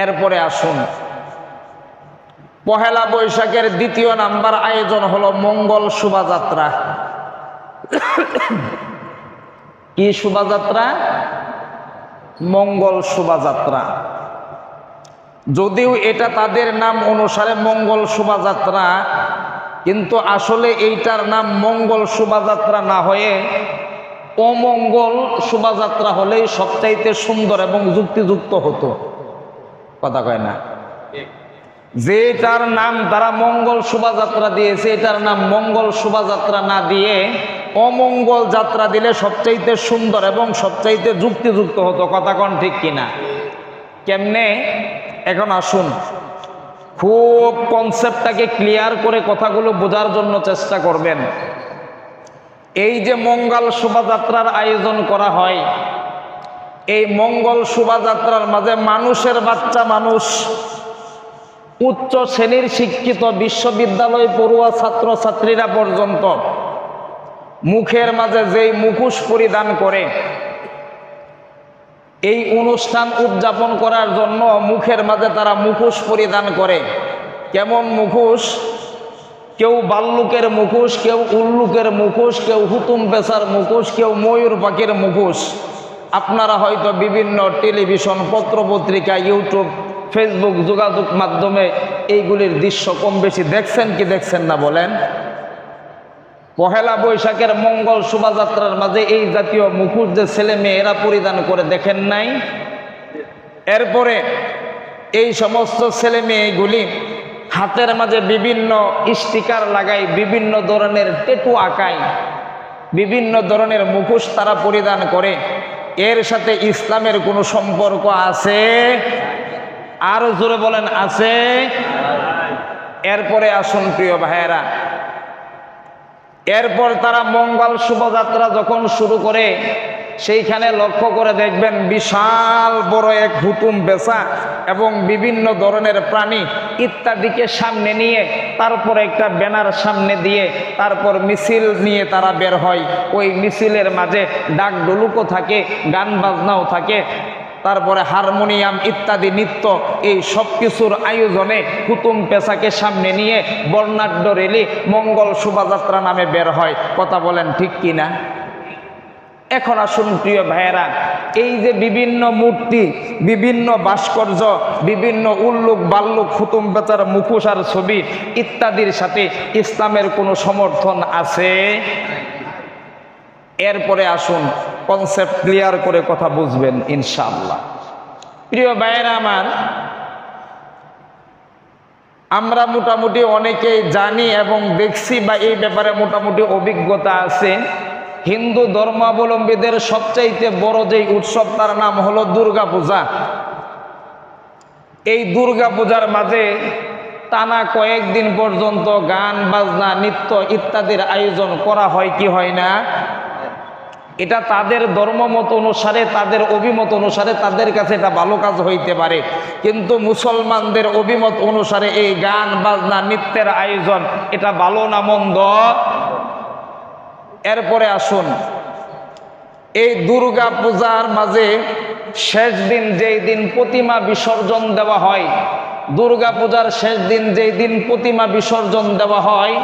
এরপরে আসুন, পহেলা বৈশাখের দ্বিতীয় নাম্বার আয়োজন হলো মঙ্গল শোভাযাত্রা। কি শোভাযাত্রা? মঙ্গল শোভাযাত্রা। যদিও এটা তাদের নাম অনুসারে মঙ্গল শোভাযাত্রা, কিন্তু আসলে এইটার নাম মঙ্গল শোভাযাত্রা না হয়ে অমঙ্গল শোভাযাত্রা হলেই সবচাইতে সুন্দর এবং যুক্তিযুক্ত হতো। কথা কয় না? যেটার নাম তারা মঙ্গল শোভাযাত্রা দিয়েছে, এটার নাম মঙ্গল শোভাযাত্রা না দিয়ে অমঙ্গল যাত্রা দিলে সবচাইতে সুন্দর এবং সবচাইতে যুক্তিযুক্ত হতো। কথা কন ঠিক কিনা? কেমনে? এখন আসুন, খুব কনসেপ্টটাকে ক্লিয়ার করে কথাগুলো বোঝার জন্য চেষ্টা করবেন। এই যে মঙ্গল শোভাযাত্রার আয়োজন করা হয়, এই মঙ্গল শোভাযাত্রার মাঝে মানুষের বাচ্চা মানুষ, উচ্চ শ্রেণীর শিক্ষিত বিশ্ববিদ্যালয় পড়ুয়া ছাত্রছাত্রীরা পর্যন্ত মুখের মাঝে যেই মুখোশ পরিধান করে, এই অনুষ্ঠান উদযাপন করার জন্য মুখের মাঝে তারা মুখোশ পরিধান করে। কেমন মুখোশ? কেউ ভাল্লুকের মুখোশ, কেউ উল্লুকের মুখোশ, কেউ হুতুম পেশার মুখোশ, কেউ ময়ূর পাখির মুখোশ। আপনারা হয়তো বিভিন্ন টেলিভিশন, পত্রপত্রিকা, ইউটিউব, ফেসবুক যোগাযোগ মাধ্যমে এইগুলির দৃশ্য কম বেশি দেখছেন কি দেখছেন না বলেন? পহেলা বৈশাখের মঙ্গল শোভাযাত্রার মাঝে এই জাতীয় মুখোশ যে ছেলে মেয়েরা পরিধান করে, দেখেন নাই? এরপরে এই সমস্ত ছেলে মেয়েগুলি হাতের মাঝে বিভিন্ন স্টিকার লাগায়, বিভিন্ন ধরনের ট্যাটু আঁকায়, বিভিন্ন ধরনের মুখোশ তারা পরিধান করে। এর সাথে ইসলামের কোনো সম্পর্ক আছে? আরো জোরে বলেন, আছে? এরপরে আসুন প্রিয় ভাইয়েরা, এরপর তারা মঙ্গল শোভাযাত্রা যখন শুরু করে, সেইখানে লক্ষ্য করে দেখবেন বিশাল বড় এক হুতুম বেচা এবং বিভিন্ন ধরনের প্রাণী ইত্যাদিকে সামনে নিয়ে, তারপর একটা ব্যানার সামনে দিয়ে, তারপর মিছিল নিয়ে তারা বের হয়। ওই মিছিলের মাঝে ডাক ডুলুকও থাকে, গান বাজনাও থাকে, তারপরে হারমোনিয়াম ইত্যাদি নৃত্য, এই সব কিছুর আয়োজনে হুতুম পেশাকে সামনে নিয়ে বর্ণাঢ্য রেলি মঙ্গল শোভাযাত্রা নামে বের হয়। কথা বলেন ঠিক কিনা? এখন আসুন প্রিয় ভাইয়েরা, এই যে বিভিন্ন মূর্তি, বিভিন্ন ভাস্কর্য, বিভিন্ন উল্লুক বাল্লুক, হুতুম পেশার মুখোশ আর ছবি ইত্যাদির সাথে ইসলামের কোনো সমর্থন আছে? এরপরে আসুন, কনসেপ্ট ক্লিয়ার করে কথা বুঝবেন ইনশাআল্লাহ। প্রিয় ভাইয়েরা আমার, আমরা মোটামুটি অনেকেই জানি এবং দেখছি বা এই ব্যাপারে মোটামুটি অভিজ্ঞতা আছে। হিন্দু ধর্মাবলম্বীদের সবচাইতে বড় যেই উৎসব, তার নাম হলো দুর্গা পূজা। এই দুর্গা পূজার মাঝে টানা কয়েকদিন পর্যন্ত গান বাজনা, নৃত্য ইত্যাদির আয়োজন করা হয় কি হয় না? এটা তাদের ধর্মমত অনুসারে, তাদের অভিমত অনুসারে তাদের কাছে এটা ভালো কাজ হইতে পারে, কিন্তু মুসলমানদের অভিমত অনুসারে এই গান বাজনা নৃত্যের আয়োজন এটা ভালো না মন্দ? এরপরে আসুন, এই দুর্গা পূজার মাঝে শেষ দিন, যেই দিন প্রতিমা বিসর্জন দেওয়া হয়, দুর্গা পূজার শেষ দিন যেই দিন প্রতিমা বিসর্জন দেওয়া হয়,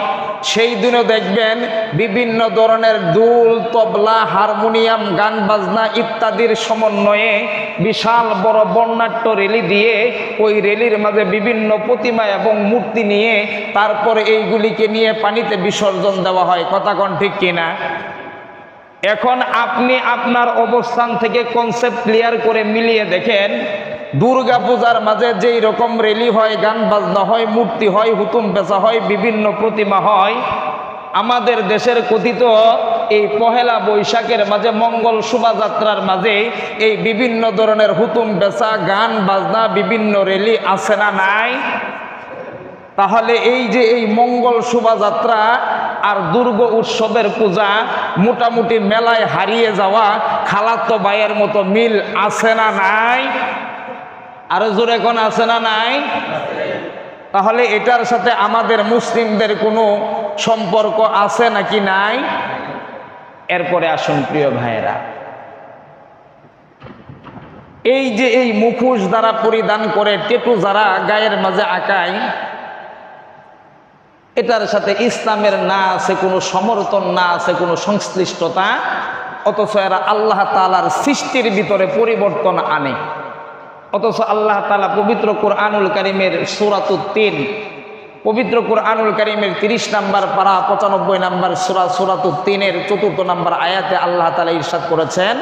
সেই দিনও দেখবেন বিভিন্ন ধরনের দুল, তবলা, হারমোনিয়াম, গান বাজনা ইত্যাদির সমন্বয়ে বিশাল বড় বর্ণাঢ্য রেলি দিয়ে, ওই রেলির মাঝে বিভিন্ন প্রতিমা এবং মূর্তি নিয়ে তারপরে এইগুলিকে নিয়ে পানিতে বিসর্জন দেওয়া হয়। কথা কন ঠিক কিনা? এখন আপনি আপনার অবস্থান থেকে কনসেপ্ট ক্লিয়ার করে মিলিয়ে দেখেন, দুর্গা পূজার মাঝে যেই রকম রেলি হয়, গান বাজনা হয়, মূর্তি হয়, হুতুম পেশা হয়, বিভিন্ন প্রতিমা হয়, আমাদের দেশের কথিত এই পহেলা বৈশাখের মাঝে মঙ্গল শোভাযাত্রার মাঝে এই বিভিন্ন ধরনের হুতুম পেশা, গান বাজনা, বিভিন্ন রেলি আছে না নাই? তাহলে এই যে এই মঙ্গল শোভাযাত্রা আর দুর্গা উৎসবের পূজা মোটামুটি মেলায় হারিয়ে যাওয়া খালাতো ভাইয়ের মতো মিল আছে না নাই? আরো জোরে এখন আছে না নাই? তাহলে এটার সাথে আমাদের মুসলিমদের কোনো সম্পর্ক আছে নাকি নাই? এরপরে আসুন প্রিয় ভাইয়েরা, এই যে এই মুখোশ দ্বারা পরিধান করে টেটু যারা গায়ের মাঝে আঁকায়, এটার সাথে ইসলামের না আছে কোনো সমর্থন, না আছে কোনো সংশ্লিষ্টতা, অথচ এরা আল্লাহ তাআলার সৃষ্টির ভিতরে পরিবর্তন আনে। অথচ আল্লাহ তাআলা পবিত্র কোরআনুল কারীমের সূরাতুত তিন, পবিত্র কোরআনুল কারীমের 30 নম্বর পারা 95 নম্বর সূরা সূরাতুত তিনের 4 নম্বর আয়াতে আল্লাহ তাআলা ইরশাদ করেছেন,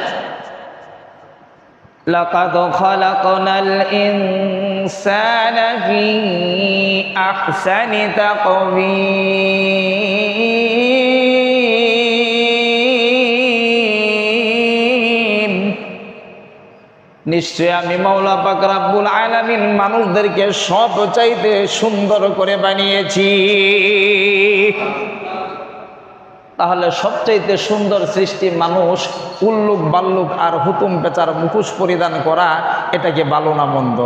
লাকাদ খালাকনাল ইনসানা ফি আহসানি তাকওয়ীম, নিশ্চয় আমি মাওলা পাক রব্বুল আলামিন মানুষদেরকে সবচাইতে সুন্দর করে বানিয়েছি। তাহলে সবচাইতে সুন্দর সৃষ্টি মানুষ, উল্লুক বাল্লুক আর হুতুম পেঁচার মুখোশ পরিধান করা, এটা কি ভালো না মন্দ?